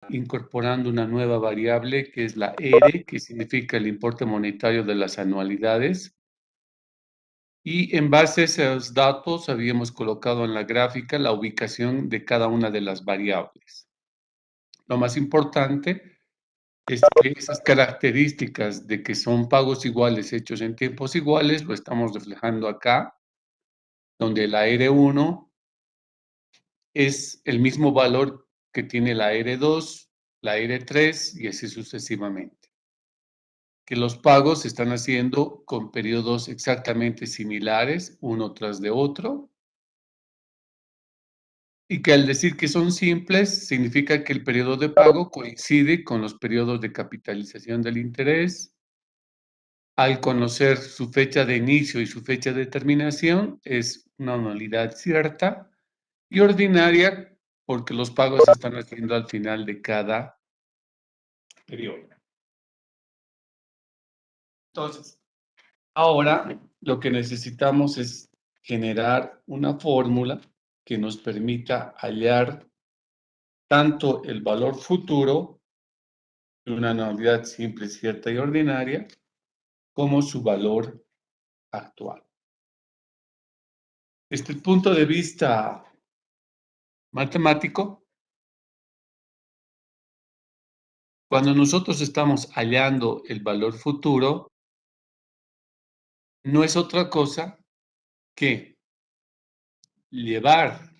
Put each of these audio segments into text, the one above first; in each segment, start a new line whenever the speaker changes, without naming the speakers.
incorporando una nueva variable que es la ERE, que significa el importe monetario de las anualidades. Y en base a esos datos habíamos colocado en la gráfica la ubicación de cada una de las variables. Lo más importante es que esas características de que son pagos iguales hechos en tiempos iguales lo estamos reflejando acá, donde la R1 es el mismo valor que tiene la R2, la R3 y así sucesivamente. Que los pagos se están haciendo con periodos exactamente similares, uno tras de otro, y que al decir que son simples, significa que el periodo de pago coincide con los periodos de capitalización del interés. Al conocer su fecha de inicio y su fecha de terminación, es una anualidad cierta y ordinaria porque los pagos se están haciendo al final de cada periodo. Entonces, ahora lo que necesitamos es generar una fórmula que nos permita hallar tanto el valor futuro de una anualidad simple, cierta y ordinaria, como su valor actual. Desde el punto de vista matemático, cuando nosotros estamos hallando el valor futuro, no es otra cosa que llevar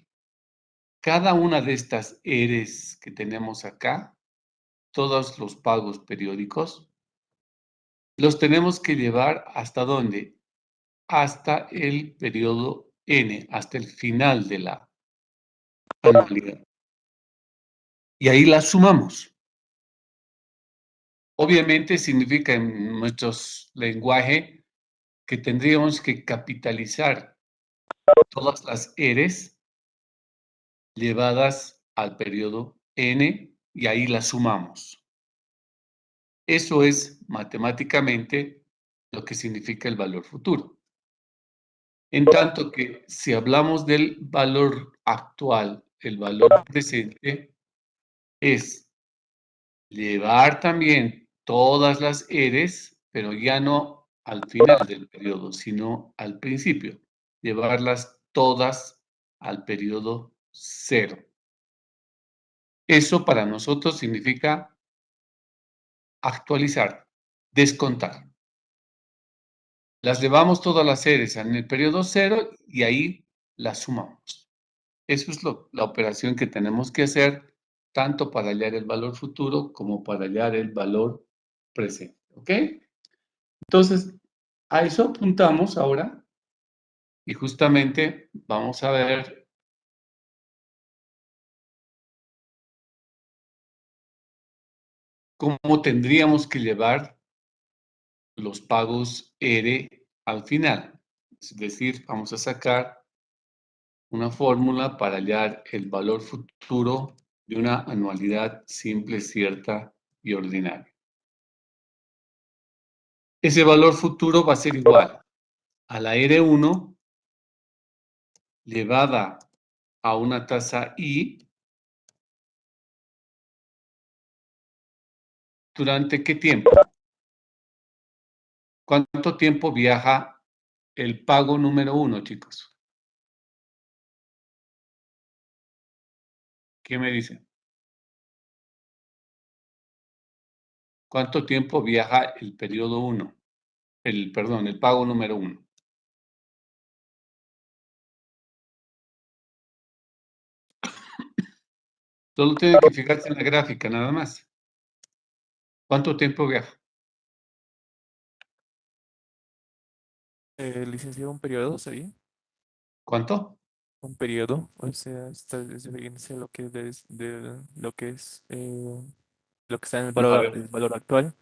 cada una de estas eres que tenemos acá, todos los pagos periódicos, los tenemos que llevar ¿hasta dónde? Hasta el periodo N, hasta el final de la anualidad. Y ahí las sumamos. Obviamente significa en nuestro lenguaje que tendríamos que capitalizar todas las eres llevadas al periodo N y ahí las sumamos. Eso es matemáticamente lo que significa el valor futuro. En tanto que si hablamos del valor actual, el valor presente es llevar también todas las eres, pero ya no al final del periodo, sino al principio. Llevarlas todas al periodo cero. Eso para nosotros significa actualizar, descontar. Las llevamos todas las series en el periodo cero y ahí las sumamos. Eso es la operación que tenemos que hacer tanto para hallar el valor futuro como para hallar el valor presente. ¿Ok? Entonces, a eso apuntamos ahora y justamente vamos a ver cómo tendríamos que llevar los pagos R al final. Es decir, vamos a sacar una fórmula para hallar el valor futuro de una anualidad simple, cierta y ordinaria. Ese valor futuro va a ser igual a la R1 llevada a una tasa I ¿durante qué tiempo? ¿Cuánto tiempo viaja el pago número 1, chicos? ¿Qué me dicen? ¿Cuánto tiempo viaja el periodo 1? Perdón, el pago número 1. Solo tienen que fijarse en la gráfica, nada más. ¿Cuánto tiempo viaja?
Licenciado, un periodo, ¿sería?
¿Cuánto?
Un periodo, o sea, refiriéndose a lo que es, lo que es lo que está en
No, a ver.
el valor actual.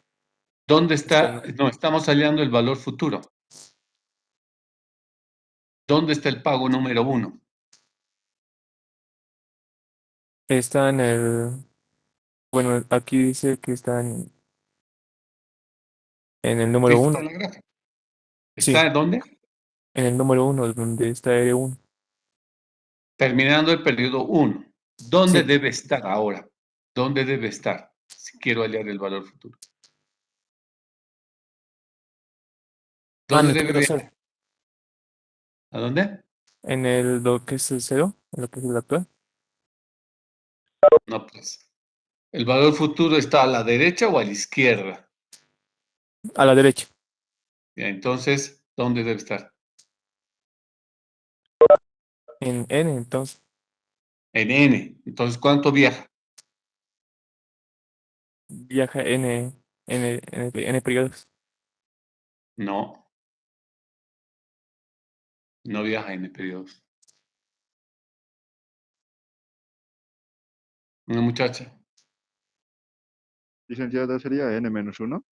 ¿Dónde
Está
está? No, estamos hallando el valor futuro. ¿Dónde está el pago número 1?
está en bueno, aquí dice que está en el
Sí,
número
está
uno.
en la gráfica. ¿Está
Sí,
en dónde?
en el número uno, donde está R1.
Terminando el periodo 1. ¿Dónde
Sí,
debe estar ahora? ¿Dónde debe estar si quiero hallar el valor futuro?
Ah, en
¿Dónde
el
debe
periodo
viajar?
cero.
¿A dónde?
En el lo que es el cero, en lo que es el actual.
No, pues. ¿El valor futuro está a la derecha o a la izquierda?
A la derecha.
Ya, entonces, ¿dónde debe estar?
En N, entonces.
En N. Entonces, ¿cuánto viaja?
Viaja N periodos.
No, no viaja en periodos. Una muchacha.
Licenciado, sería n-1.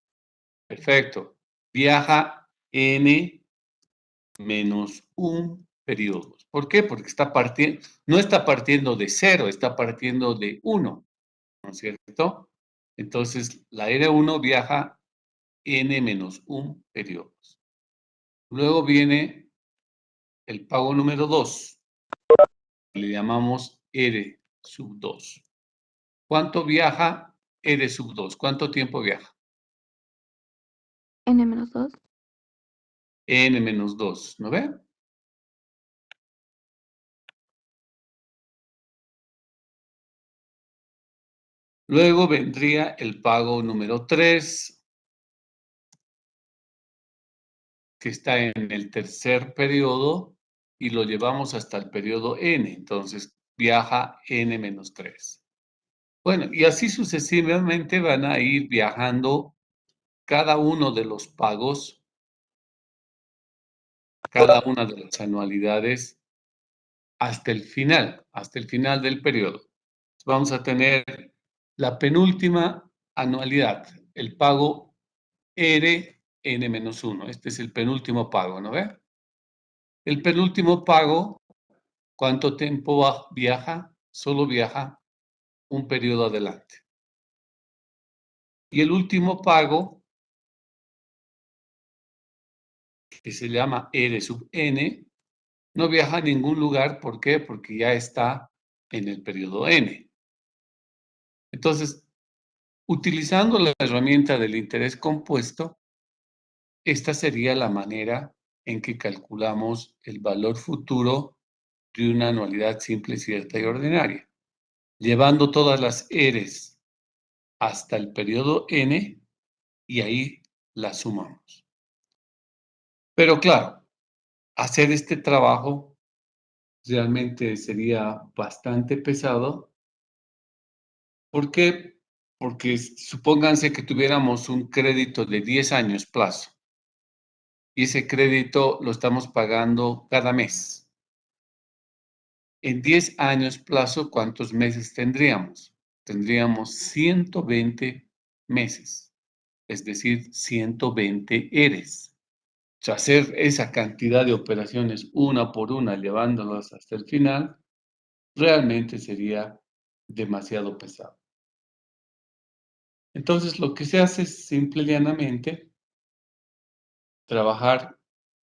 Perfecto. Viaja N menos un periodo. ¿Por qué? Porque no está partiendo de cero, está partiendo de uno, ¿no es cierto? Entonces, la R1 viaja N menos un periodos. Luego viene el pago número 2. Le llamamos R sub 2. ¿Cuánto viaja R sub 2? ¿Cuánto tiempo viaja?
N-2.
N menos 2, ¿no ve? Luego vendría el pago número 3, que está en el tercer periodo, y lo llevamos hasta el periodo N. Entonces, viaja N menos 3. Bueno, y así sucesivamente van a ir viajando cada uno de los pagos, cada una de las anualidades, hasta el final del periodo. Vamos a tener la penúltima anualidad, el pago R N-1. Este es el penúltimo pago, ¿no ve? El penúltimo pago, ¿cuánto tiempo viaja? Solo viaja un periodo adelante. Y el último pago, que se llama R sub N, no viaja a ningún lugar. ¿Por qué? Porque ya está en el periodo N. Entonces, utilizando la herramienta del interés compuesto, esta sería la manera en que calculamos el valor futuro de una anualidad simple, cierta y ordinaria, llevando todas las R's hasta el periodo N y ahí las sumamos. Pero claro, hacer este trabajo realmente sería bastante pesado. ¿Por qué? Porque supónganse que tuviéramos un crédito de 10 años plazo y ese crédito lo estamos pagando cada mes. En 10 años plazo, ¿cuántos meses tendríamos? Tendríamos 120 meses, es decir, 120 ERES. O sea, hacer esa cantidad de operaciones una por una, llevándolas hasta el final, realmente sería demasiado pesado. Entonces, lo que se hace es simple y llanamente trabajar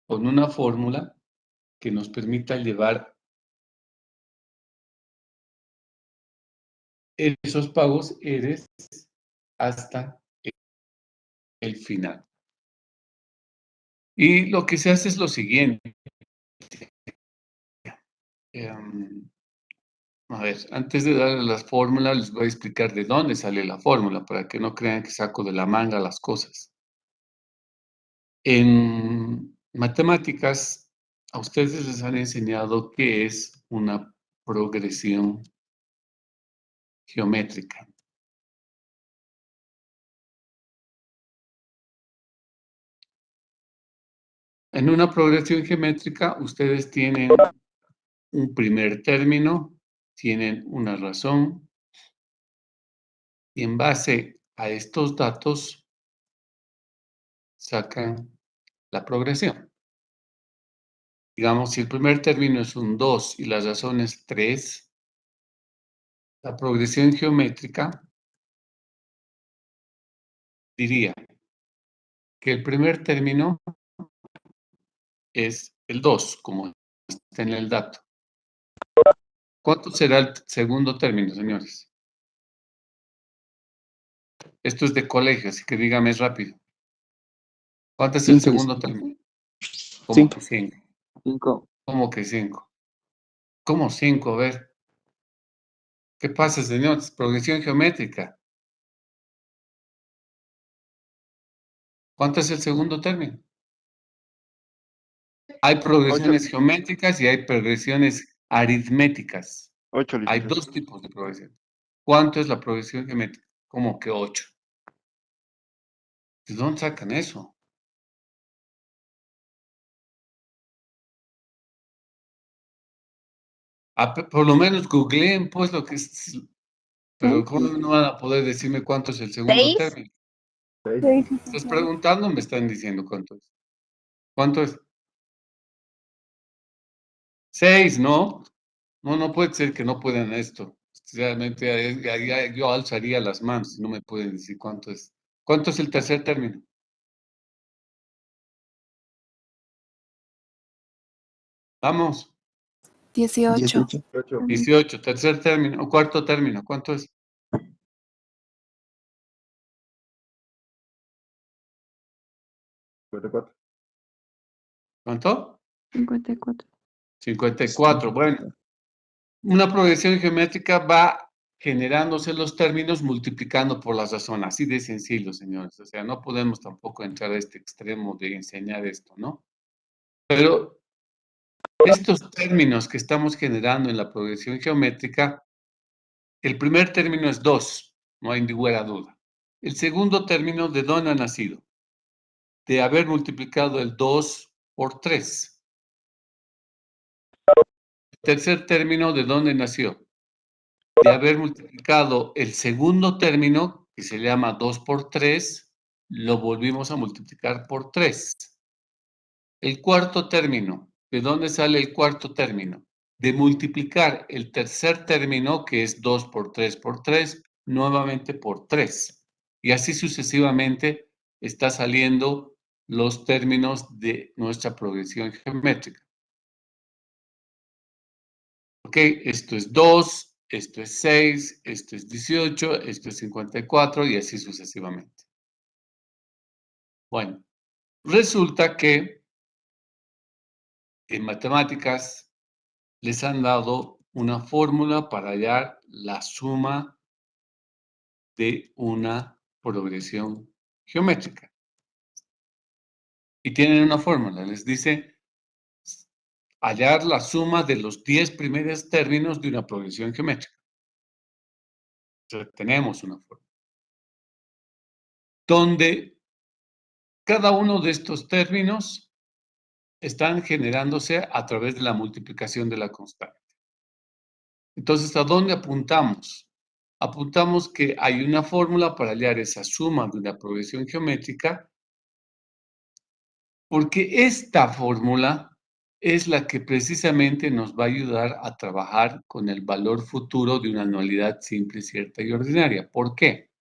con una fórmula que nos permita llevar esos pagos ERES hasta el final. Y lo que se hace es lo siguiente. A ver, antes de darles las fórmulas, les voy a explicar de dónde sale la fórmula, para que no crean que saco de la manga las cosas. En matemáticas, a ustedes les han enseñado qué es una progresión geométrica. En una progresión geométrica, ustedes tienen un primer término, tienen una razón, y en base a estos datos sacan la progresión. Digamos, si el primer término es un 2 y la razón es 3, la progresión geométrica diría que el primer término es el 2, como está en el dato. ¿Cuánto será el segundo término, señores? Esto es de colegio, así que dígame rápido. ¿Cuánto es el
5.
segundo término? ¿Cómo
Cinco.
que 5?
5.
¿Cómo que 5? ¿Cómo 5? A ver. ¿Qué pasa, señor? Es progresión geométrica. ¿Cuánto es el segundo término? Hay progresiones geométricas y hay progresiones aritméticas.
8,
Hay
licenciado.
dos tipos de progresión. ¿Cuánto es la progresión geométrica? ¿Cómo que 8? ¿De dónde sacan eso? Por lo menos googleen, pues, lo que es. Pero ¿cómo no van a poder decirme cuánto es el segundo
¿Seis?
término?
6.
¿Estás preguntando o me están diciendo cuánto es? ¿Cuánto es? 6, ¿no? No puede ser que no puedan esto. Realmente yo alzaría las manos si no me pueden decir cuánto es. ¿Cuánto es el tercer término? Vamos,
18.
8.
18, tercer término, o cuarto término, ¿cuánto es?
54.
¿Cuánto?
54.
54. Bueno, una progresión geométrica va generándose los términos multiplicando por la razón, así de sencillo, señores. O sea, no podemos tampoco entrar a este extremo de enseñar esto, ¿no? Pero estos términos que estamos generando en la progresión geométrica, el primer término es 2, no hay ninguna duda. El segundo término, ¿de dónde ha nacido? De haber multiplicado el 2 por 3. El tercer término, ¿de dónde nació? De haber multiplicado el segundo término, que se llama 2 por 3, lo volvimos a multiplicar por 3. El cuarto término, ¿de dónde sale el cuarto término? De multiplicar el tercer término, que es 2 por 3 por 3, nuevamente por 3. Y así sucesivamente está saliendo los términos de nuestra progresión geométrica. Ok, esto es 2, esto es 6, esto es 18, esto es 54 y así sucesivamente. Bueno, resulta que en matemáticas les han dado una fórmula para hallar la suma de una progresión geométrica. Y tienen una fórmula, les dice hallar la suma de los 10 primeros términos de una progresión geométrica. Entonces, tenemos una fórmula donde cada uno de estos términos están generándose a través de la multiplicación de la constante. Entonces, ¿a dónde apuntamos? Apuntamos que hay una fórmula para hallar esa suma de una progresión geométrica, porque esta fórmula es la que precisamente nos va a ayudar a trabajar con el valor futuro de una anualidad simple, cierta y ordinaria. ¿Por qué?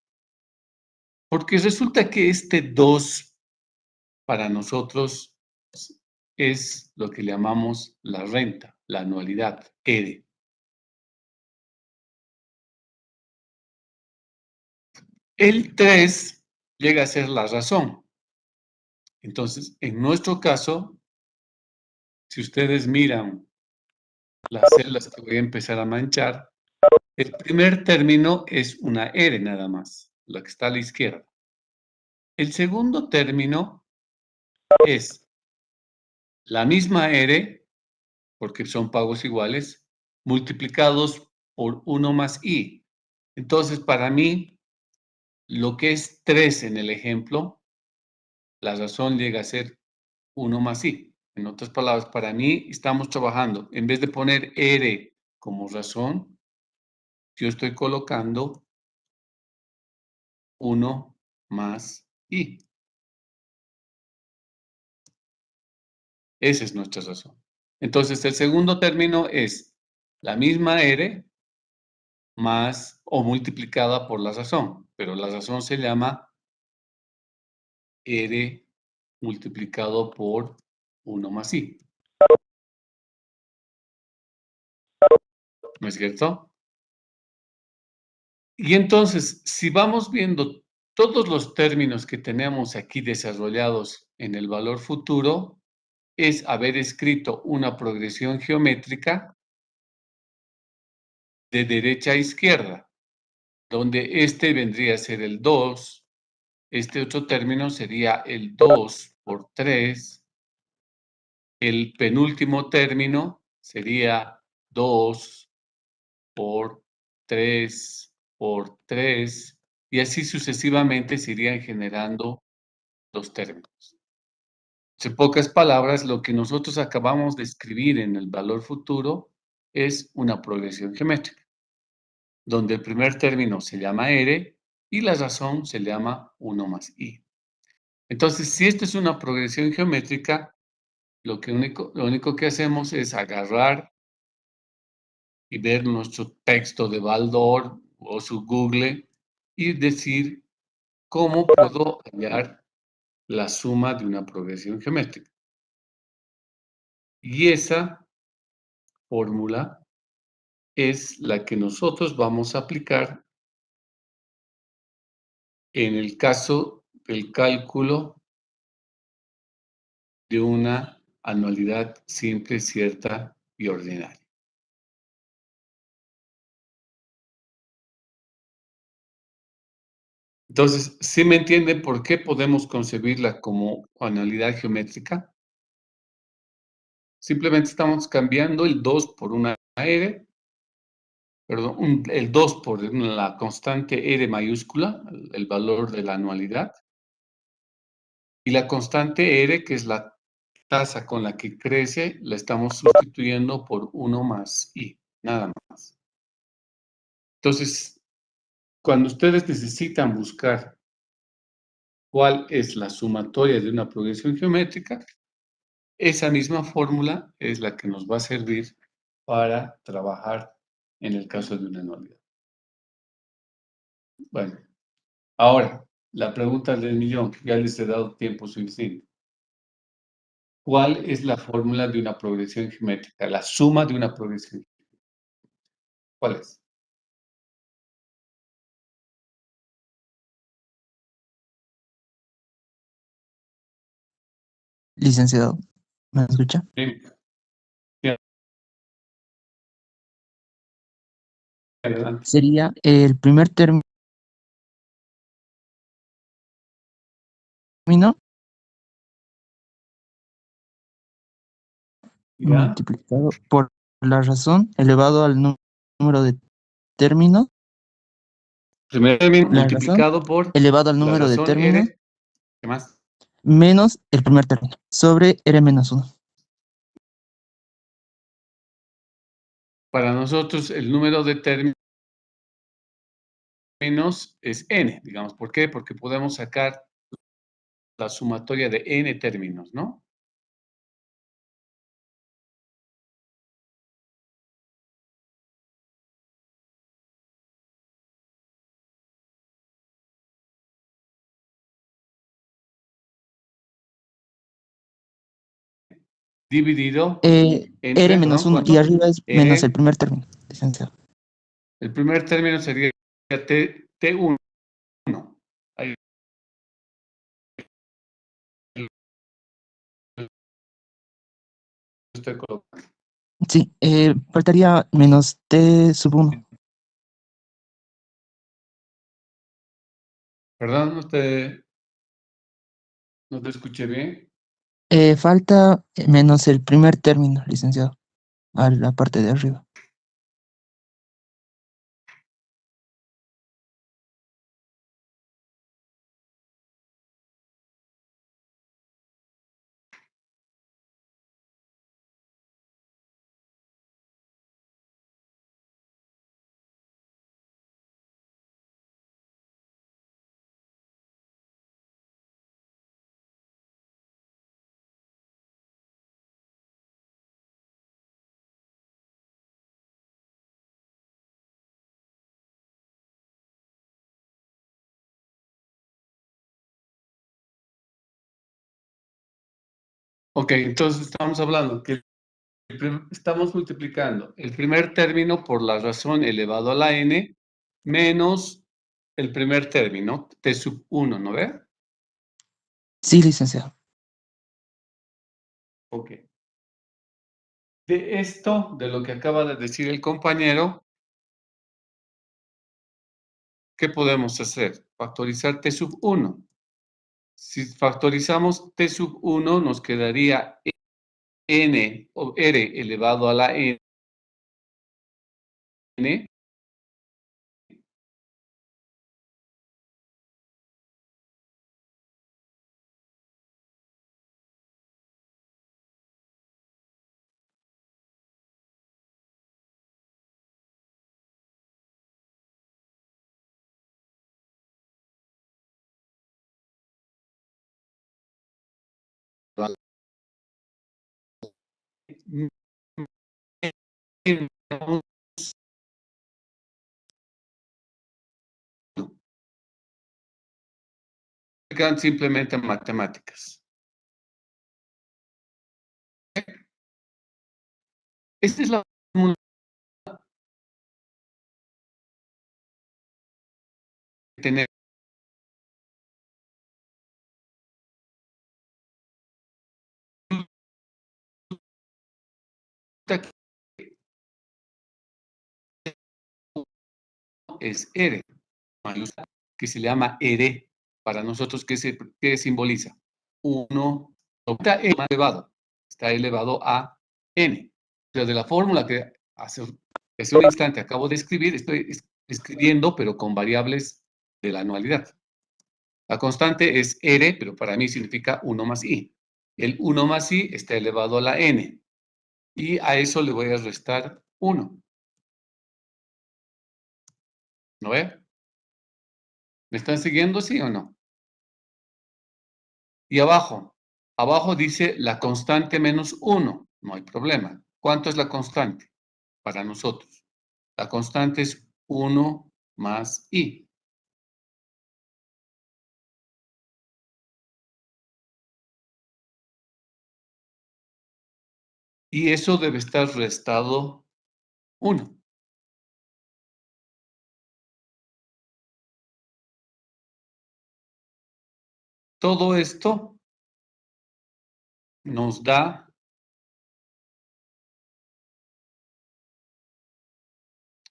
Porque resulta que este 2 para nosotros es lo que llamamos la renta, la anualidad, EDE. El 3 llega a ser la razón. Entonces, en nuestro caso, si ustedes miran las celdas que voy a empezar a manchar, el primer término es una R nada más, la que está a la izquierda. El segundo término es la misma R, porque son pagos iguales, multiplicados por 1 más I. Entonces, para mí, lo que es 3 en el ejemplo, la razón llega a ser 1 más I. En otras palabras, para mí estamos trabajando, en vez de poner R como razón, yo estoy colocando 1 más I. Esa es nuestra razón. Entonces, el segundo término es la misma R más o multiplicada por la razón, pero la razón se llama R multiplicado por 1 más I. ¿No es cierto? Y entonces, si vamos viendo todos los términos que tenemos aquí desarrollados en el valor futuro es haber escrito una progresión geométrica de derecha a izquierda, donde este vendría a ser el 2, este otro término sería el 2 por 3, el penúltimo término sería 2 por 3 por 3, y así sucesivamente se irían generando los términos. En pocas palabras, lo que nosotros acabamos de escribir en el valor futuro es una progresión geométrica, donde el primer término se llama R y la razón se llama 1 más I. Entonces, si esto es una progresión geométrica, lo único que hacemos es agarrar y ver nuestro texto de Baldor o su Google y decir cómo puedo hallar la suma de una progresión geométrica. Y esa fórmula es la que nosotros vamos a aplicar en el caso del cálculo de una anualidad simple, cierta y ordinaria. Entonces, ¿sí me entienden por qué podemos concebirla como anualidad geométrica? Simplemente estamos cambiando el 2 por una R, perdón, el 2 por la constante R mayúscula, el valor de la anualidad, y la constante R, que es la tasa con la que crece, la estamos sustituyendo por 1 más I, nada más. Entonces, cuando ustedes necesitan buscar cuál es la sumatoria de una progresión geométrica, esa misma fórmula es la que nos va a servir para trabajar en el caso de una anualidad. Bueno, ahora, la pregunta del millón, que ya les he dado tiempo suficiente. ¿Cuál es la fórmula de una progresión geométrica? La suma de una progresión geométrica. ¿Cuál es?
Licenciado, ¿me escucha?
Sí. Adelante.
Sería el primer término
¿Ya?
multiplicado por la razón elevado al número de términos,
Primer término
la razón
multiplicado por
elevado al
la
número de
razón
términos
R. ¿Qué más?
menos el primer término sobre R menos 1.
Para nosotros el número de términos es n, digamos. ¿Por qué? Porque podemos sacar la sumatoria de n términos, ¿no? Dividido
R
entre,
menos
perdón,
1 y
¿cuánto?
arriba es menos
R.
el primer término, licenciado.
El primer término sería T1. Ahí lo estoy colocando.
Sí, faltaría menos T sub 1.
Perdón, no te escuché bien.
Falta menos el primer término, licenciado, a la parte de arriba.
Ok, entonces estamos hablando que estamos multiplicando el primer término por la razón elevado a la n menos el primer término, T sub 1, ¿no ve?
Sí, licenciado.
Ok. De esto, de lo que acaba de decir el compañero, ¿qué podemos hacer? Factorizar T sub 1. Si factorizamos T sub 1, nos quedaría n o r elevado a la n quedan simplemente matemáticas. Esta es la fórmula que tenemos. Es R, que se le llama R. Para nosotros, ¿qué simboliza? 1 está elevado. Está elevado a N. Pero de la fórmula que hace un instante acabo de escribir, estoy escribiendo, pero con variables de la anualidad. La constante es R, pero para mí significa 1 más I. El 1 más I está elevado a la N. Y a eso le voy a restar 1. ¿No ve? ¿Me están siguiendo, sí o no? Y abajo dice la constante menos 1. No hay problema. ¿Cuánto es la constante para nosotros? La constante es 1 más I. Y eso debe estar restado 1. Todo esto nos da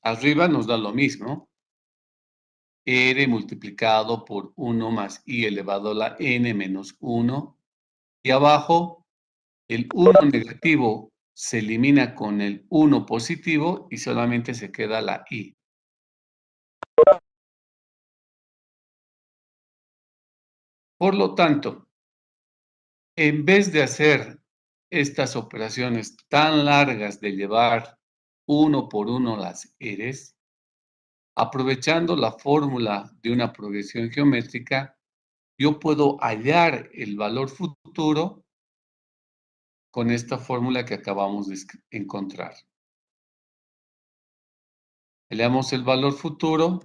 arriba nos da lo mismo. R multiplicado por 1 más I elevado a la N menos 1. Y abajo, el 1 negativo se elimina con el 1 positivo y solamente se queda la I. Por lo tanto, en vez de hacer estas operaciones tan largas de llevar uno por uno las R's, aprovechando la fórmula de una progresión geométrica, yo puedo hallar el valor futuro con esta fórmula que acabamos de encontrar. Hallamos el valor futuro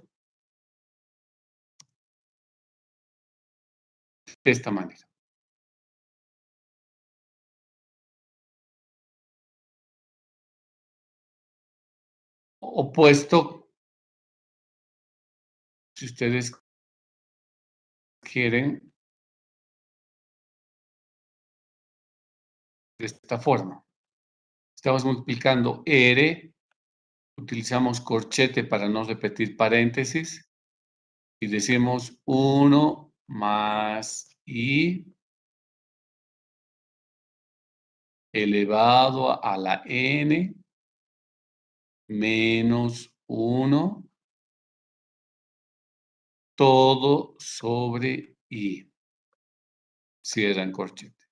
de esta manera. Opuesto, si ustedes quieren, de esta forma. Estamos multiplicando R, utilizamos corchete para no repetir paréntesis, y decimos 1 más I elevado a la N menos 1 todo sobre I. Cierran corchete.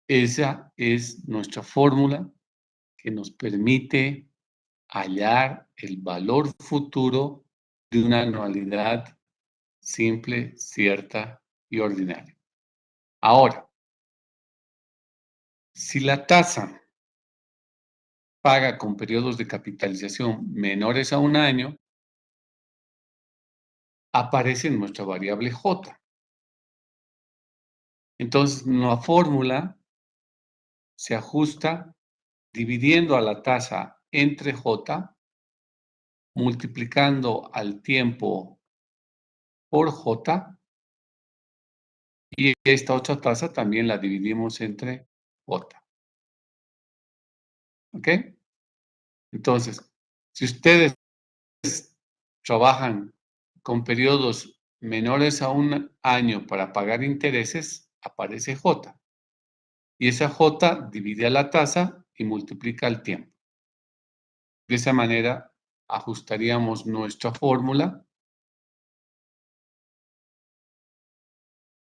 Esa es nuestra fórmula que nos permite hallar el valor futuro de una anualidad simple, cierta y ordinaria. Ahora, si la tasa paga con periodos de capitalización menores a 1 año, aparece nuestra variable J. Entonces, la fórmula se ajusta dividiendo a la tasa entre J multiplicando al tiempo por J, y esta otra tasa también la dividimos entre J. ¿Ok? Entonces, si ustedes trabajan con periodos menores a un año para pagar intereses, aparece J. Y esa J divide a la tasa y multiplica el tiempo. De esa manera, ajustaríamos nuestra fórmula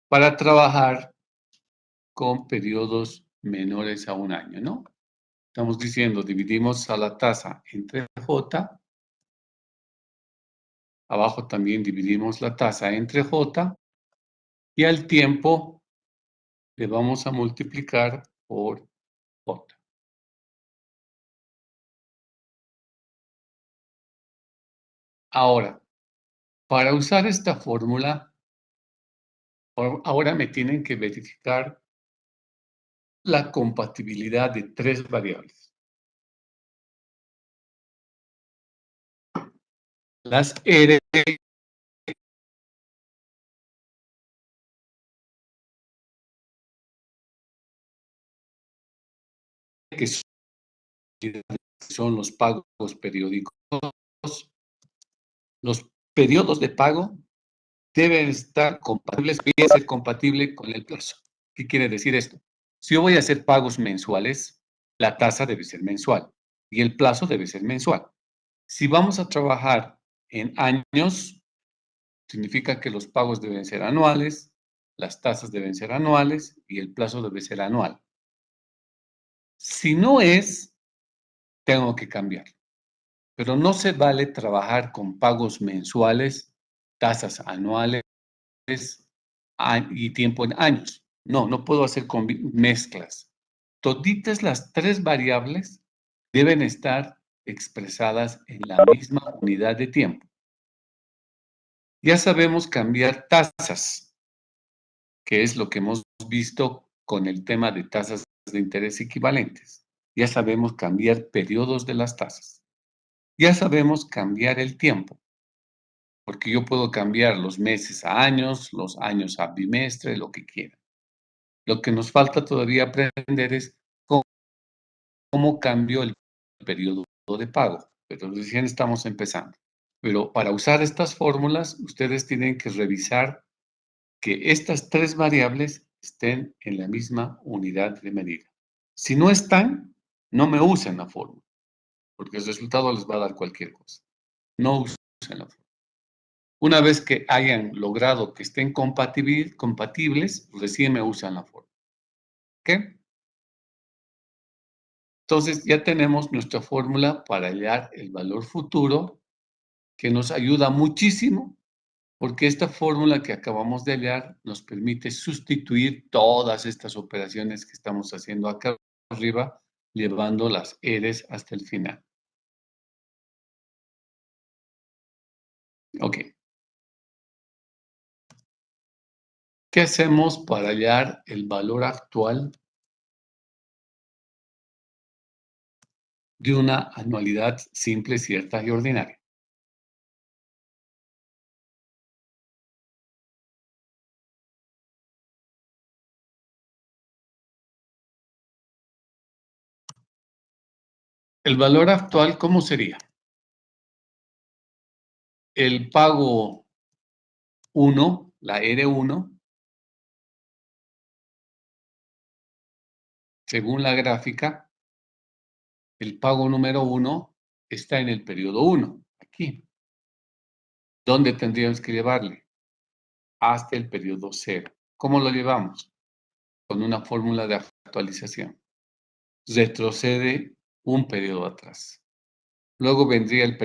para trabajar con periodos menores a un año, ¿no? Estamos diciendo, dividimos a la tasa entre J, abajo también dividimos la tasa entre J, y al tiempo le vamos a multiplicar por J. Ahora, para usar esta fórmula, ahora me tienen que verificar la compatibilidad de tres variables. Las R que son los pagos periódicos, los periodos de pago deben estar compatibles, debe ser compatible con el plazo. ¿Qué quiere decir esto? Si yo voy a hacer pagos mensuales, la tasa debe ser mensual y el plazo debe ser mensual. Si vamos a trabajar en años, significa que los pagos deben ser anuales, las tasas deben ser anuales y el plazo debe ser anual. Si no es, tengo que cambiar. Pero no se vale trabajar con pagos mensuales, tasas anuales y tiempo en años. No, no puedo hacer mezclas. Toditas las tres variables deben estar expresadas en la misma unidad de tiempo. Ya sabemos cambiar tasas, que es lo que hemos visto con el tema de tasas de interés equivalentes. Ya sabemos cambiar periodos de las tasas. Ya sabemos cambiar el tiempo, porque yo puedo cambiar los meses a años, los años a bimestre, lo que quiera. Lo que nos falta todavía aprender es cómo cambio el periodo de pago, pero recién estamos empezando. Pero para usar estas fórmulas, ustedes tienen que revisar que estas tres variables estén en la misma unidad de medida. Si no están, no me usen la fórmula, porque el resultado les va a dar cualquier cosa. No usen la fórmula. Una vez que hayan logrado que estén compatibles, recién me usan la fórmula. ¿Ok? Entonces ya tenemos nuestra fórmula para hallar el valor futuro, que nos ayuda muchísimo, porque esta fórmula que acabamos de hallar nos permite sustituir todas estas operaciones que estamos haciendo acá arriba, llevando las E's hasta el final. Ok. ¿Qué hacemos para hallar el valor actual de una anualidad simple, cierta y ordinaria? El valor actual, ¿cómo sería? El pago 1, la R1, según la gráfica, el pago número 1 está en el periodo 1, aquí. ¿Dónde tendríamos que llevarle? Hasta el periodo 0. ¿Cómo lo llevamos? Con una fórmula de actualización. Retrocede un periodo atrás. Luego vendría el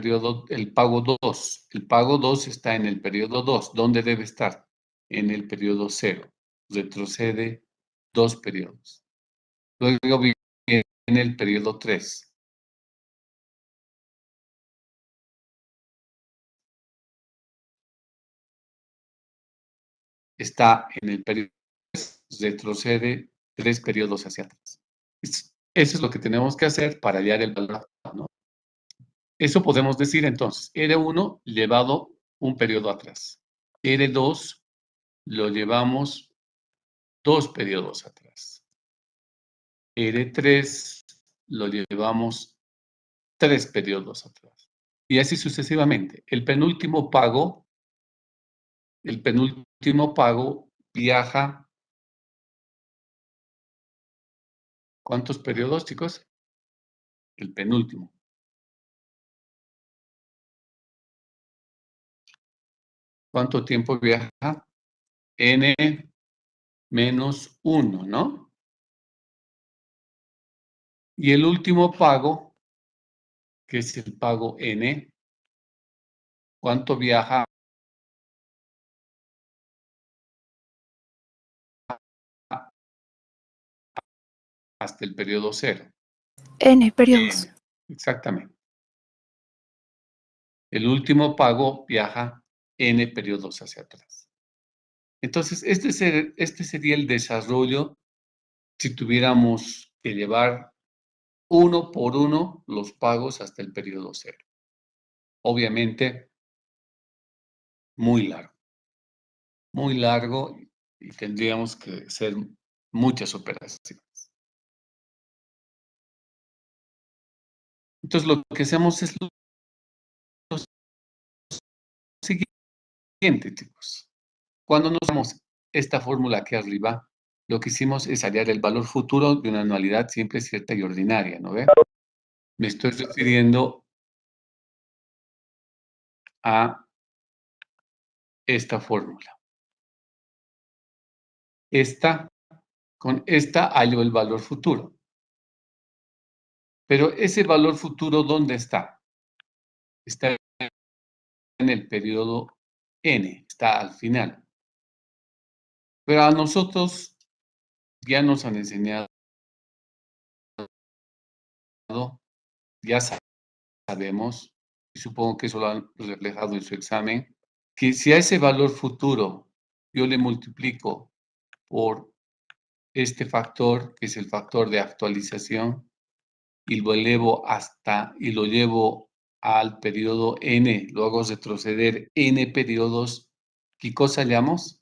pago 2. El pago 2 está en el periodo 2. ¿Dónde debe estar? En el periodo 0. Retrocede 2 periodos. Luego viene el periodo 3. Está en el periodo 3, retrocede 3 periodos hacia atrás. Eso es lo que tenemos que hacer para hallar el valor, ¿no? Eso podemos decir entonces, R1 llevado un periodo atrás. R2 lo llevamos 2 periodos atrás. R3 lo llevamos 3 periodos atrás. Y así sucesivamente. El penúltimo pago viaja. ¿Cuántos periodos, chicos? El penúltimo. ¿Cuánto tiempo viaja? N menos 1, ¿no? Y el último pago, que es el pago N, ¿cuánto viaja hasta el periodo 0?
N periodos.
Exactamente. El último pago viaja N periodos hacia atrás. Entonces, este sería el desarrollo si tuviéramos que llevar uno por uno los pagos hasta el periodo 0. Obviamente, muy largo y tendríamos que hacer muchas operaciones. Entonces, lo que hacemos es lo siguiente, chicos. Cuando nos damos esta fórmula aquí arriba, lo que hicimos es hallar el valor futuro de una anualidad siempre cierta y ordinaria, ¿no ve? Me estoy refiriendo a esta fórmula. Con esta hallo el valor futuro. Pero ese valor futuro, ¿dónde está? Está en el periodo N, está al final. Pero a nosotros ya nos han enseñado, ya sabemos, y supongo que eso lo han reflejado en su examen, que si a ese valor futuro yo le multiplico por este factor, que es el factor de actualización, y lo elevo y lo llevo al periodo N, lo hago retroceder N periodos, ¿qué cosa hallamos?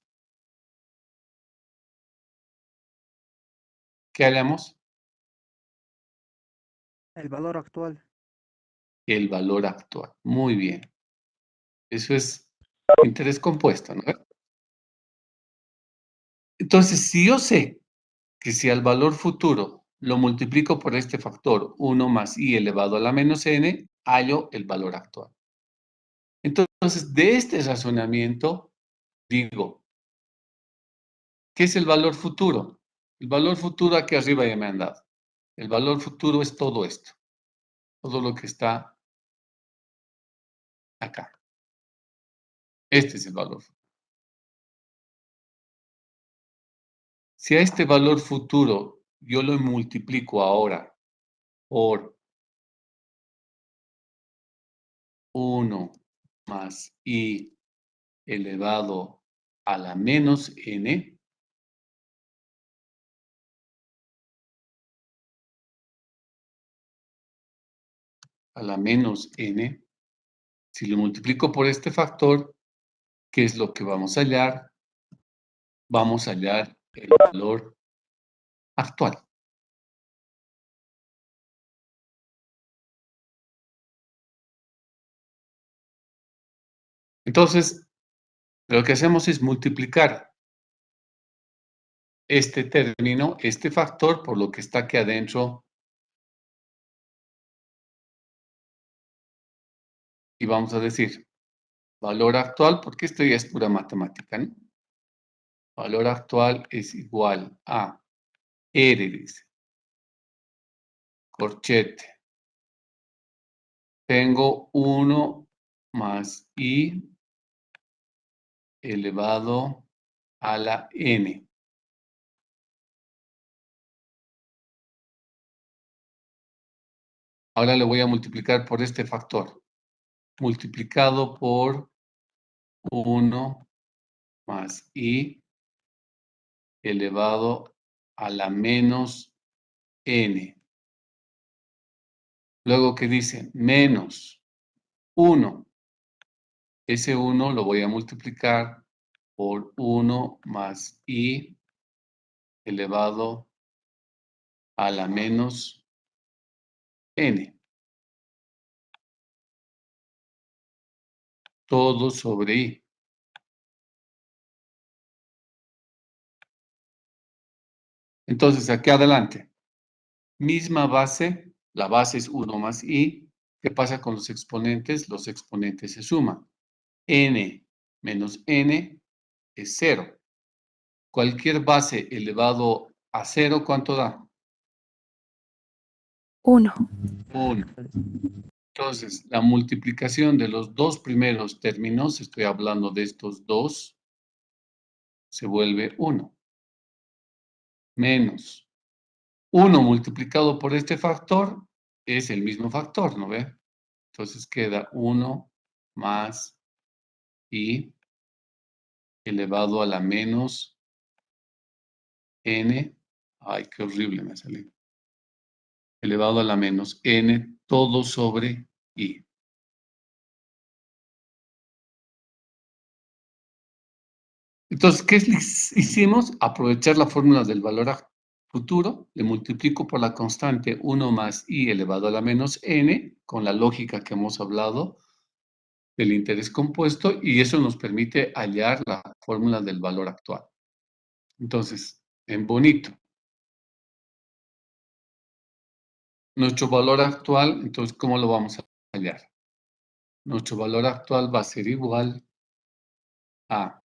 ¿Qué hallamos?
El valor actual.
El valor actual. Muy bien. Eso es interés compuesto, ¿no? Entonces, si yo sé que si al valor futuro lo multiplico por este factor 1 más i elevado a la menos n, hallo el valor actual. Entonces, de este razonamiento, digo, ¿qué es el valor futuro? El valor futuro aquí arriba ya me han dado. El valor futuro es todo esto, todo lo que está acá. Este es el valor futuro. Si a este valor futuro yo lo multiplico ahora por 1 más i elevado a la menos n, a la menos n, si lo multiplico por este factor, ¿qué es lo que vamos a hallar? Vamos a hallar el valor actual. Entonces, lo que hacemos es multiplicar este término, este factor, por lo que está aquí adentro. Y vamos a decir, valor actual, porque esto ya es pura matemática, ¿no? Valor actual es igual a R, dice. Corchete. Tengo 1 más i elevado a la n. Ahora le voy a multiplicar por este factor. Multiplicado por 1 más i elevado a la menos n. Luego, ¿qué dice? Menos 1. Ese 1 lo voy a multiplicar por 1 más i elevado a la menos n. Todo sobre i. Entonces, aquí adelante. Misma base, la base es 1 más i. ¿Qué pasa con los exponentes? Los exponentes se suman. N menos n es 0. Cualquier base elevado a 0, ¿cuánto da?
1.
1. Entonces, la multiplicación de los dos primeros términos, estoy hablando de estos dos, se vuelve 1. Menos 1 multiplicado por este factor es el mismo factor, ¿no ve? Entonces queda 1 más i elevado a la menos n. Ay, qué horrible me salió. Elevado a la menos n, todo sobre i. Entonces, ¿qué hicimos? Aprovechar la fórmula del valor futuro, le multiplico por la constante 1 más i elevado a la menos n, con la lógica que hemos hablado del interés compuesto, y eso nos permite hallar la fórmula del valor actual. Entonces, en bonito, nuestro valor actual, entonces, ¿cómo lo vamos a hallar? Nuestro valor actual va a ser igual a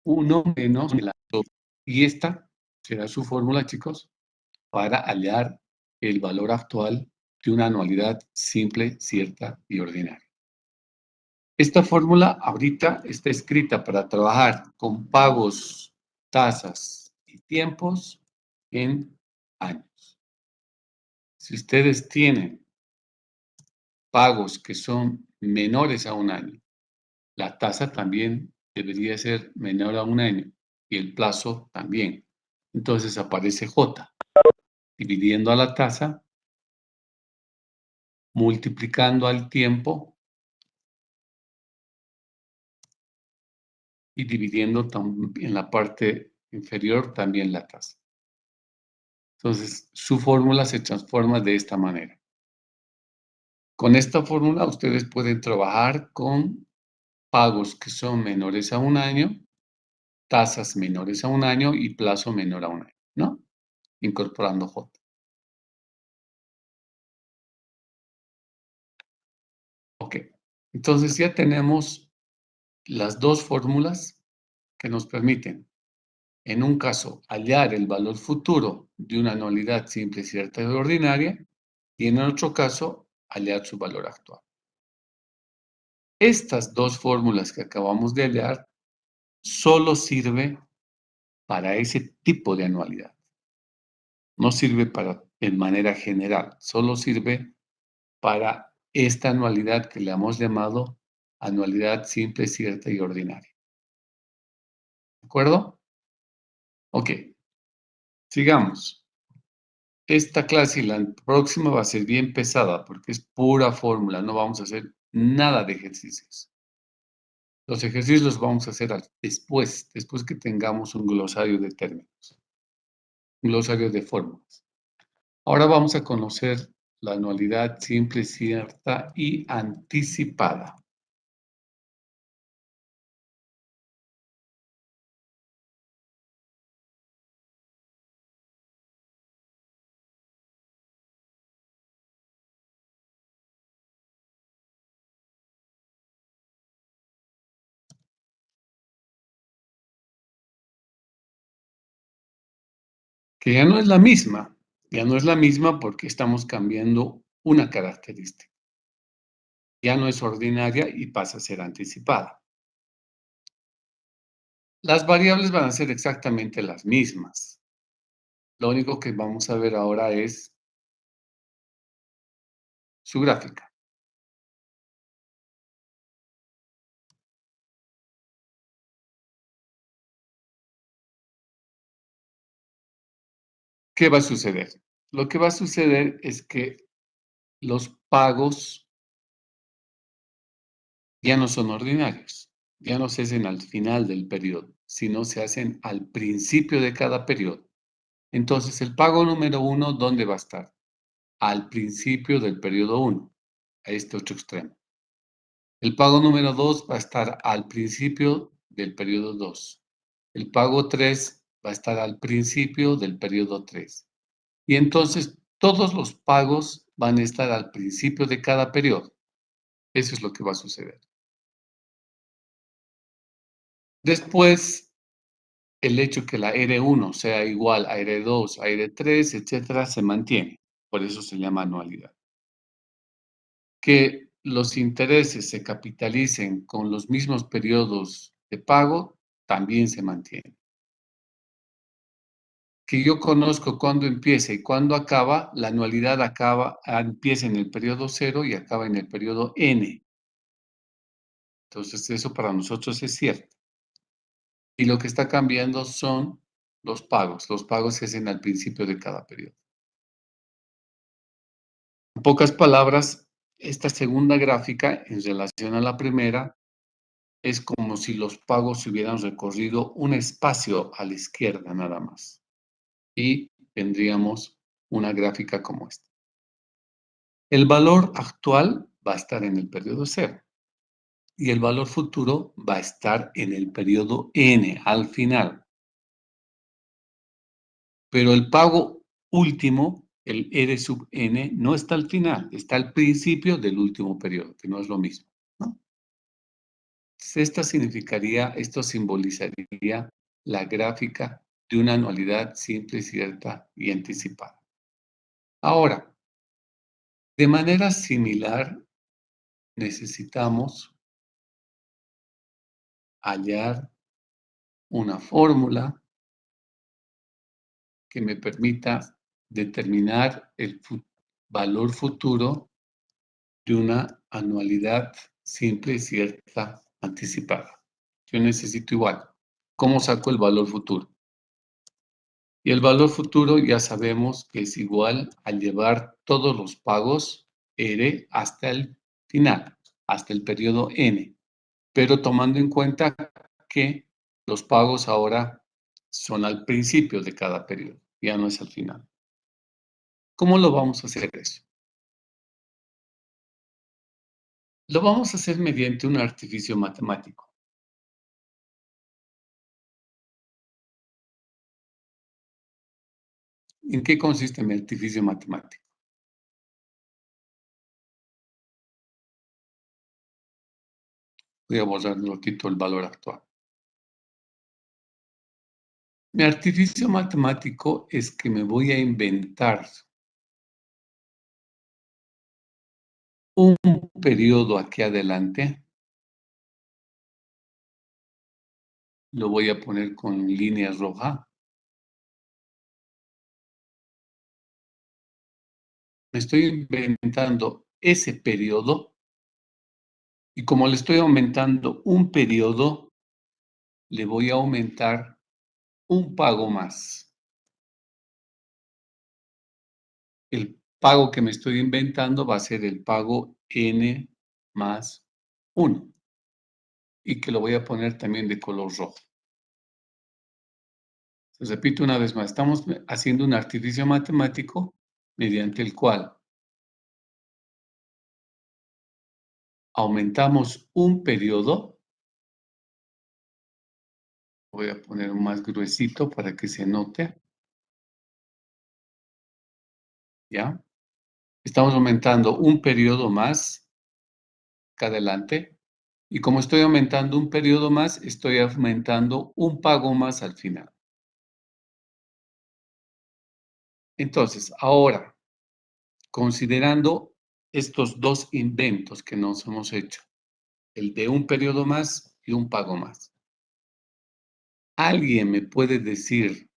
1 menos la 2. Y esta será su fórmula, chicos, para hallar el valor actual de una anualidad simple, cierta y ordinaria. Esta fórmula ahorita está escrita para trabajar con pagos, tasas y tiempos en años. Si ustedes tienen pagos que son menores a un año, la tasa también debería ser menor a un año y el plazo también. Entonces aparece J, dividiendo a la tasa, multiplicando al tiempo y dividiendo en la parte inferior también la tasa. Entonces, su fórmula se transforma de esta manera. Con esta fórmula ustedes pueden trabajar con pagos que son menores a un año, tasas menores a un año y plazo menor a un año, ¿no? Incorporando J. Ok, entonces ya tenemos las dos fórmulas que nos permiten, en un caso, hallar el valor futuro de una anualidad simple, cierta y ordinaria, y en otro caso, hallar su valor actual. Estas dos fórmulas que acabamos de hallar solo sirve para ese tipo de anualidad. No sirve para, en manera general, solo sirve para esta anualidad que le hemos llamado anualidad simple, cierta y ordinaria. ¿De acuerdo? Ok, sigamos. Esta clase y la próxima va a ser bien pesada porque es pura fórmula, no vamos a hacer nada de ejercicios. Los ejercicios los vamos a hacer después que tengamos un glosario de términos, un glosario de fórmulas. Ahora vamos a conocer la anualidad simple, cierta y anticipada. Que ya no es la misma porque estamos cambiando una característica. Ya no es ordinaria y pasa a ser anticipada. Las variables van a ser exactamente las mismas. Lo único que vamos a ver ahora es su gráfica. ¿Qué va a suceder? Lo que va a suceder es que los pagos ya no son ordinarios, ya no se hacen al final del periodo, sino se hacen al principio de cada periodo. Entonces, el pago número 1, ¿dónde va a estar? Al principio del periodo 1, a este otro extremo. El pago número 2 va a estar al principio del periodo 2. El pago 3 va a estar al principio del periodo 3. Y entonces todos los pagos van a estar al principio de cada periodo. Eso es lo que va a suceder. Después, el hecho que la R1 sea igual a R2, a R3, etcétera, se mantiene. Por eso se llama anualidad. Que los intereses se capitalicen con los mismos periodos de pago, también se mantiene. Que yo conozco cuándo empieza y cuándo acaba, la anualidad empieza en el periodo 0 y acaba en el periodo N. Entonces, eso para nosotros es cierto. Y lo que está cambiando son los pagos. Los pagos se hacen al principio de cada periodo. En pocas palabras, esta segunda gráfica, en relación a la primera, es como si los pagos hubieran recorrido un espacio a la izquierda nada más. Y tendríamos una gráfica como esta. El valor actual va a estar en el periodo 0 y el valor futuro va a estar en el periodo N, al final. Pero el pago último, el R sub N, no está al final, está al principio del último periodo, que no es lo mismo, ¿no? Esto simbolizaría la gráfica de una anualidad simple, cierta y anticipada. Ahora, de manera similar, necesitamos hallar una fórmula que me permita determinar el valor futuro de una anualidad simple, cierta, anticipada. Yo necesito igual. ¿Cómo saco el valor futuro? Y el valor futuro ya sabemos que es igual al llevar todos los pagos R hasta el final, hasta el periodo N, pero tomando en cuenta que los pagos ahora son al principio de cada periodo, ya no es al final. ¿Cómo lo vamos a hacer eso? Lo vamos a hacer mediante un artificio matemático. ¿En qué consiste mi artificio matemático? Voy a borrar un ratito el valor actual. Mi artificio matemático es que me voy a inventar un periodo aquí adelante. Lo voy a poner con línea roja. Me estoy inventando ese periodo y como le estoy aumentando un periodo, le voy a aumentar un pago más. El pago que me estoy inventando va a ser el pago N más 1 y que lo voy a poner también de color rojo. Les repito una vez más, estamos haciendo un artificio matemático mediante el cual aumentamos un periodo. Voy a poner un más gruesito para que se note. ¿Ya? Estamos aumentando un periodo más acá adelante. Y como estoy aumentando un periodo más, estoy aumentando un pago más al final. Entonces, ahora, considerando estos dos inventos que nos hemos hecho, el de un periodo más y un pago más, ¿alguien me puede decir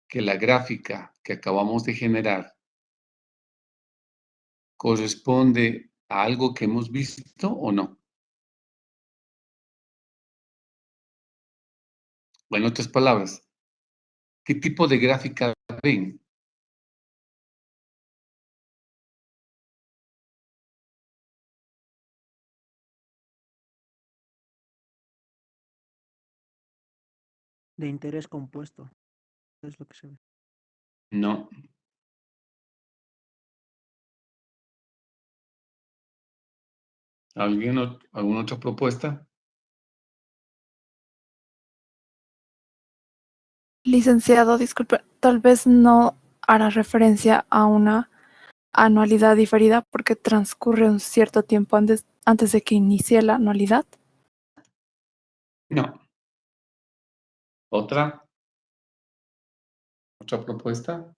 que la gráfica que acabamos de generar corresponde a algo que hemos visto o no. O en otras palabras, ¿qué tipo de gráfica ven?
De interés compuesto. Es lo que se ve.
No. ¿Alguna otra propuesta?
Licenciado, disculpe, tal vez no hará referencia a una anualidad diferida porque transcurre un cierto tiempo antes de que inicie la anualidad.
No. ¿Otra? ¿Otra propuesta?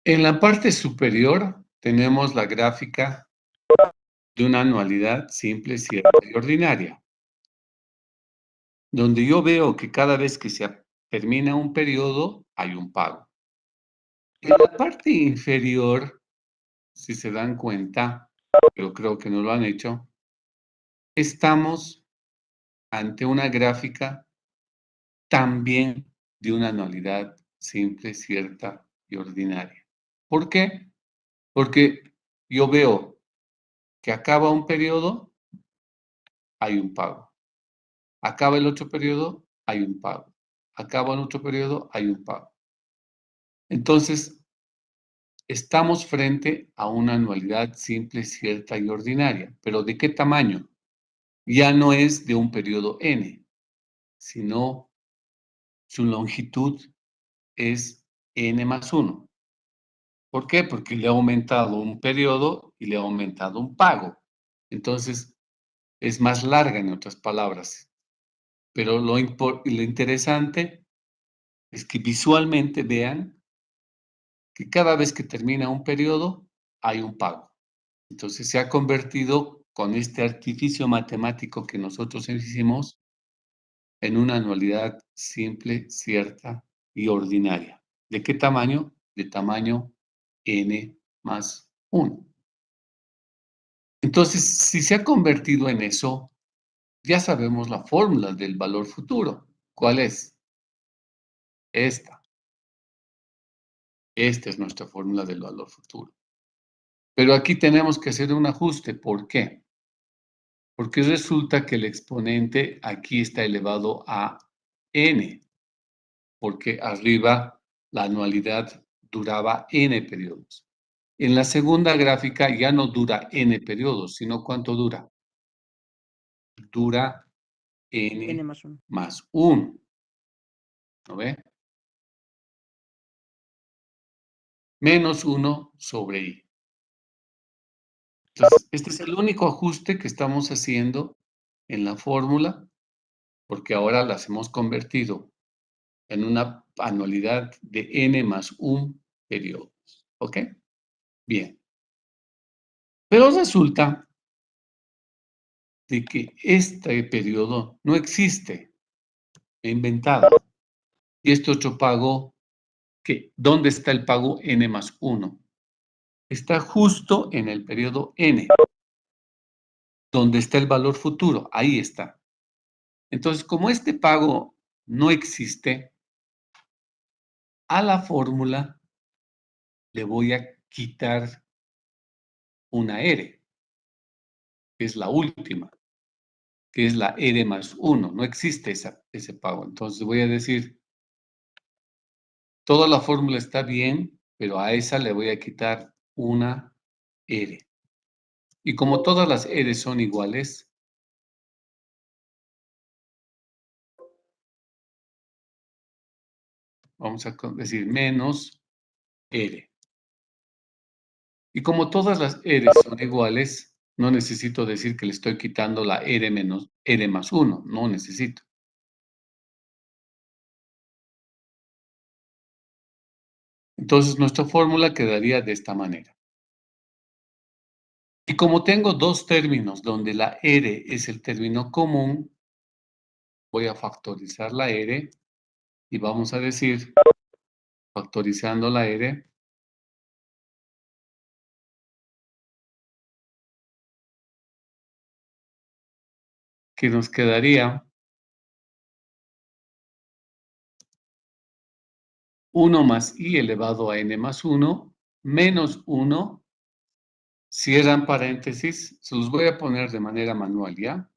En la parte superior tenemos la gráfica de una anualidad simple, cierta y ordinaria, donde yo veo que cada vez que se termina un periodo hay un pago. En la parte inferior, si se dan cuenta, pero creo que no lo han hecho, estamos ante una gráfica también de una anualidad simple, cierta y ordinaria. ¿Por qué? Porque yo veo que acaba un periodo, hay un pago. Acaba el otro periodo, hay un pago. Acaba el otro periodo, hay un pago. Entonces, estamos frente a una anualidad simple, cierta y ordinaria. ¿Pero de qué tamaño? Ya no es de un periodo n, sino su longitud es n más 1. ¿Por qué? Porque le ha aumentado un periodo y le ha aumentado un pago. Entonces, es más larga, en otras palabras. Pero lo interesante es que visualmente vean que cada vez que termina un periodo hay un pago. Entonces se ha convertido con este artificio matemático que nosotros hicimos en una anualidad simple, cierta y ordinaria. ¿De qué tamaño? De tamaño n más 1. Entonces, si se ha convertido en eso, ya sabemos la fórmula del valor futuro. ¿Cuál es? Esta. Esta es nuestra fórmula del valor futuro. Pero aquí tenemos que hacer un ajuste. ¿Por qué? Porque resulta que el exponente aquí está elevado a n, porque arriba la anualidad duraba n periodos. En la segunda gráfica ya no dura n periodos, sino ¿cuánto dura? Dura n
N más 1.
más 1. ¿No ve? Menos 1 sobre i. Entonces, este es el único ajuste que estamos haciendo en la fórmula, porque ahora las hemos convertido en una anualidad de n más 1 periodos. ¿Ok? Bien. Pero resulta de que este periodo no existe, he inventado. Y este otro pago, ¿dónde está el pago n más 1? Está justo en el periodo n, donde está el valor futuro, ahí está. Entonces, como este pago no existe, a la fórmula le voy a quitar una R, que es la última, que es la R más 1. No existe ese pago. Entonces voy a decir, toda la fórmula está bien, pero a esa le voy a quitar una R. Y como todas las R son iguales, vamos a decir menos R. Y como todas las R son iguales, No necesito decir que le estoy quitando la R más 1. No necesito. Entonces, nuestra fórmula quedaría de esta manera. Y como tengo dos términos donde la R es el término común, voy a factorizar la R y vamos a decir, factorizando la R, que nos quedaría 1 más I elevado a N más 1, menos 1, cierran paréntesis, se los voy a poner de manera manual, ¿ya?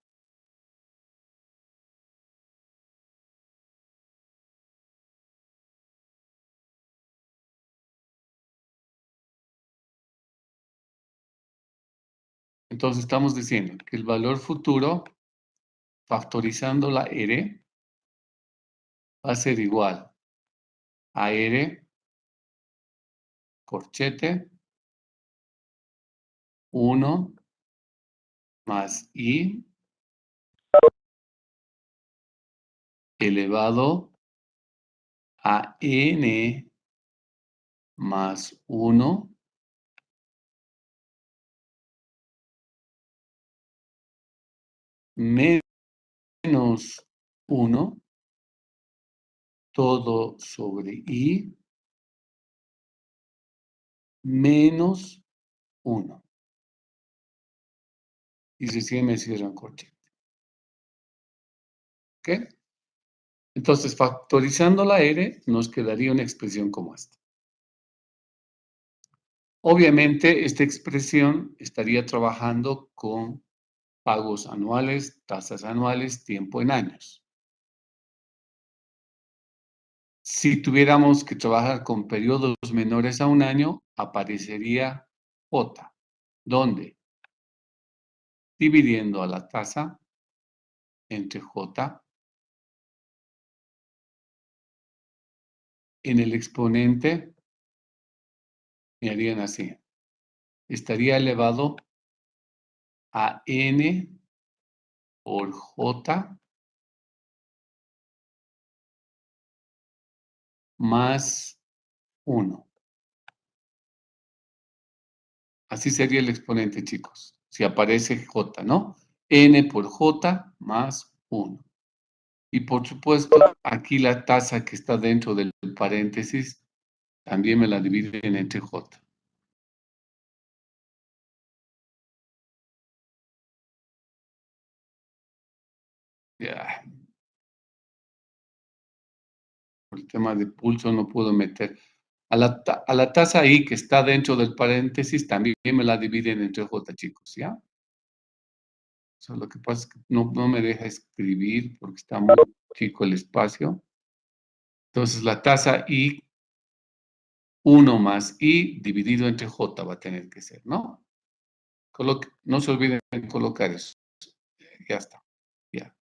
Entonces estamos diciendo que el valor futuro, factorizando la R, va a ser igual a R, corchete, 1 más I elevado a N más 1 menos 1 todo sobre I menos 1. Y recién me cierran corchete. ¿Ok? Entonces, factorizando la R, nos quedaría una expresión como esta. Obviamente, esta expresión estaría trabajando con pagos anuales, tasas anuales, tiempo en años. Si tuviéramos que trabajar con periodos menores a un año, aparecería J, donde dividiendo a la tasa entre J en el exponente, me harían así. Estaría elevado a N por J más 1. Así sería el exponente, chicos. Si aparece J, ¿no? N por J más 1. Y por supuesto, aquí la tasa que está dentro del paréntesis, también me la dividen entre J. Ya. Por el tema de pulso no puedo meter. A la tasa I que está dentro del paréntesis, también me la dividen entre J, chicos, ¿ya? O sea, lo que pasa es que no me deja escribir porque está muy chico el espacio. Entonces, la tasa I, 1 más I dividido entre J va a tener que ser, ¿no? No se olviden de colocar eso. Ya está. Ya.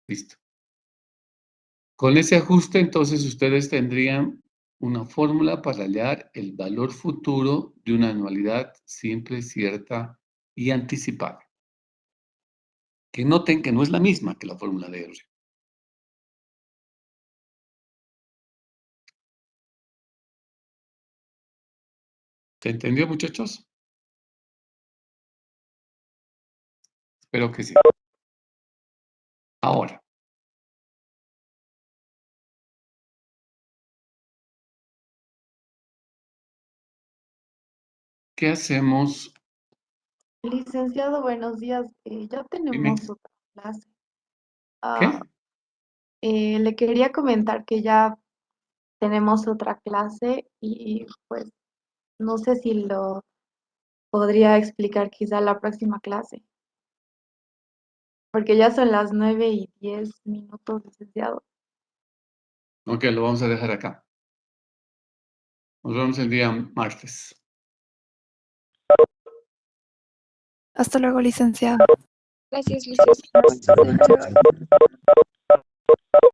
Listo. Con ese ajuste, entonces, ustedes tendrían una fórmula para hallar el valor futuro de una anualidad simple, cierta y anticipada. Que noten que no es la misma que la fórmula de R. ¿Se entendió, muchachos? Espero que sí. Ahora, ¿qué hacemos?
Licenciado, buenos días. Ya
Dime,
tenemos otra clase.
¿qué?
Le quería comentar que ya tenemos otra clase y pues no sé si lo podría explicar quizá la próxima clase, porque ya son las 9:10, licenciado.
Ok, lo vamos a dejar acá. Nos vemos el día martes.
Hasta luego, licenciado.
Gracias, licenciado.